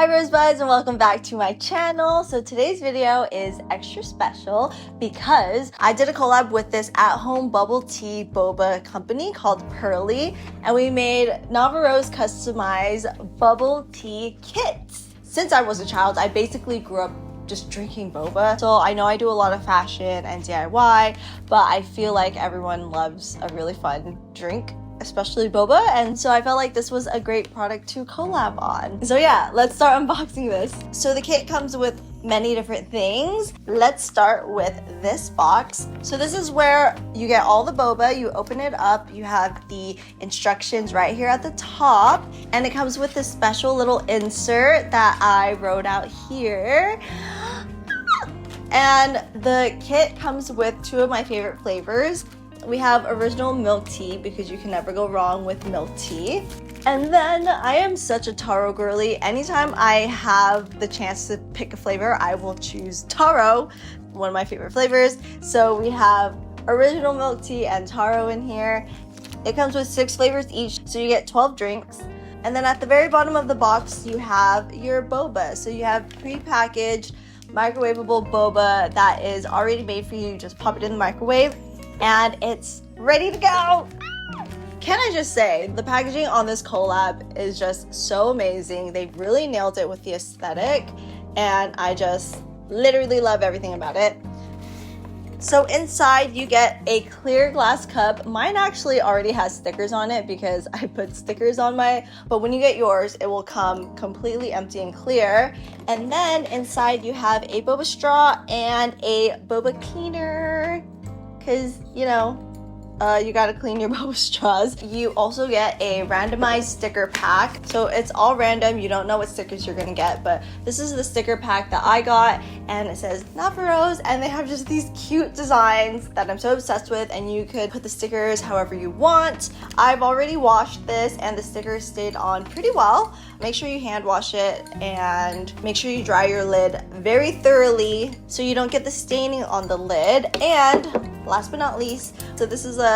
Hi Rosebuds and welcome back to my channel. So today's video is extra special because I did a collab with this at-home bubble tea boba company called Pearly, and we made Nava Rose customized bubble tea kits. Since I was a child, I basically grew up just drinking boba. So I know I do a lot of fashion and DIY, but I feel like everyone loves a really fun drink, especially boba, and so I felt like this was a great product to collab on. So yeah, let's start unboxing this. So the kit comes with many different things. Let's start with this box. So this is where you get all the boba. You open it up, you have the instructions right here at the top, and it comes with this special little insert that I wrote out here. And the kit comes with two of my favorite flavors. We have original milk tea because you can never go wrong with milk tea. And then I am such a taro girly. Anytime I have the chance to pick a flavor, I will choose taro, one of my favorite flavors. So we have original milk tea and taro in here. It comes with 6 flavors each, so you get 12 drinks. And then at the very bottom of the box, you have your boba. So you have pre-packaged microwavable boba that is already made for you. You just pop it in the microwave and it's ready to go. Can I just say, the packaging on this collab is just so amazing. They really nailed it with the aesthetic, and I just literally love everything about it. So inside you get a clear glass cup. Mine actually already has stickers on it because I put stickers on but when you get yours, it will come completely empty and clear. And then inside you have a boba straw and a boba cleaner, because you know, you gotta clean your boba straws. You also get a randomized sticker pack. So it's all random, you don't know what stickers you're gonna get, but this is the sticker pack that I got, and it says Nava Rose, and they have just these cute designs that I'm so obsessed with, and you could put the stickers however you want. I've already washed this and the stickers stayed on pretty well. Make sure you hand wash it and make sure you dry your lid very thoroughly so you don't get the staining on the lid. And last but not least, so this is a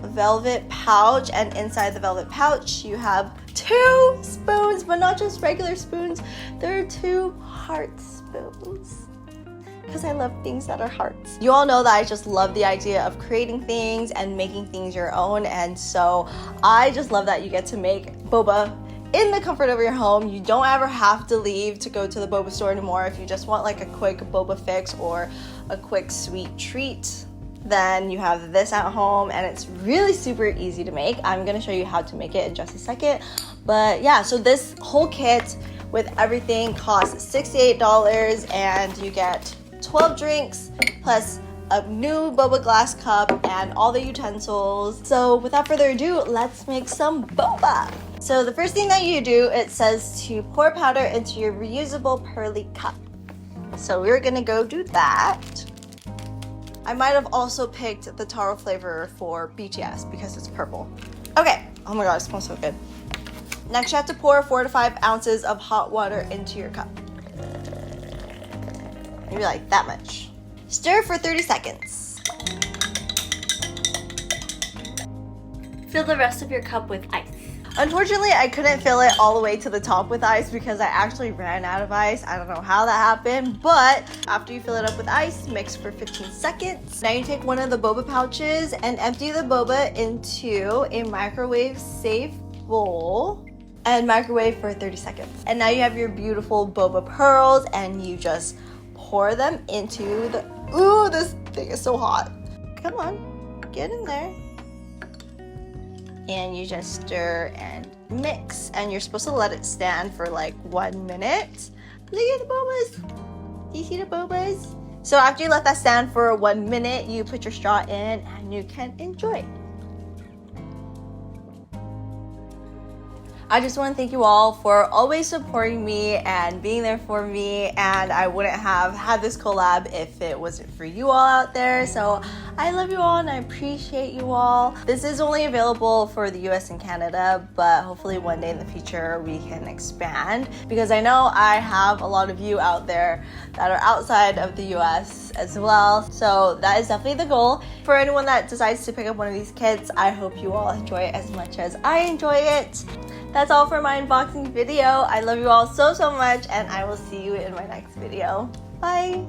velvet pouch, and inside the velvet pouch you have 2 spoons, but not just regular spoons. There are 2 heart spoons, because I love things that are hearts. You all know that I just love the idea of creating things and making things your own, and so I just love that you get to make boba in the comfort of your home. You don't ever have to leave to go to the boba store anymore. If you just want like a quick boba fix or a quick sweet treat, then you have this at home, and it's really super easy to make. I'm gonna show you how to make it in just a second. But yeah, so this whole kit with everything costs $68, and you get 12 drinks plus a new boba glass cup and all the utensils. So without further ado, let's make some boba. So the first thing that you do, it says to pour powder into your reusable Pearly cup. So we're gonna go do that. I might have also picked the taro flavor for BTS because it's purple. Okay, oh my god, it smells so good. Next you have to pour 4 to 5 ounces of hot water into your cup. Maybe like that much. Stir for 30 seconds. Fill the rest of your cup with ice. Unfortunately, I couldn't fill it all the way to the top with ice because I actually ran out of ice. I don't know how that happened, but after you fill it up with ice, mix for 15 seconds. Now you take one of the boba pouches and empty the boba into a microwave-safe bowl and microwave for 30 seconds. And now you have your beautiful boba pearls, and you just pour them into the... Ooh, this thing is so hot. Come on, get in there. And you just stir and mix, and you're supposed to let it stand for like 1 minute. Look at the bobas. Do you see the bobas? So after you let that stand for 1 minute, you put your straw in and you can enjoy. I just want to thank you all for always supporting me and being there for me, and I wouldn't have had this collab if it wasn't for you all out there. So I love you all and I appreciate you all. This is only available for the US and Canada, but hopefully one day in the future we can expand, because I know I have a lot of you out there that are outside of the US as well. So that is definitely the goal. For anyone that decides to pick up one of these kits, I hope you all enjoy it as much as I enjoy it. That's all for my unboxing video. I love you all so much, and I will see you in my next video. Bye!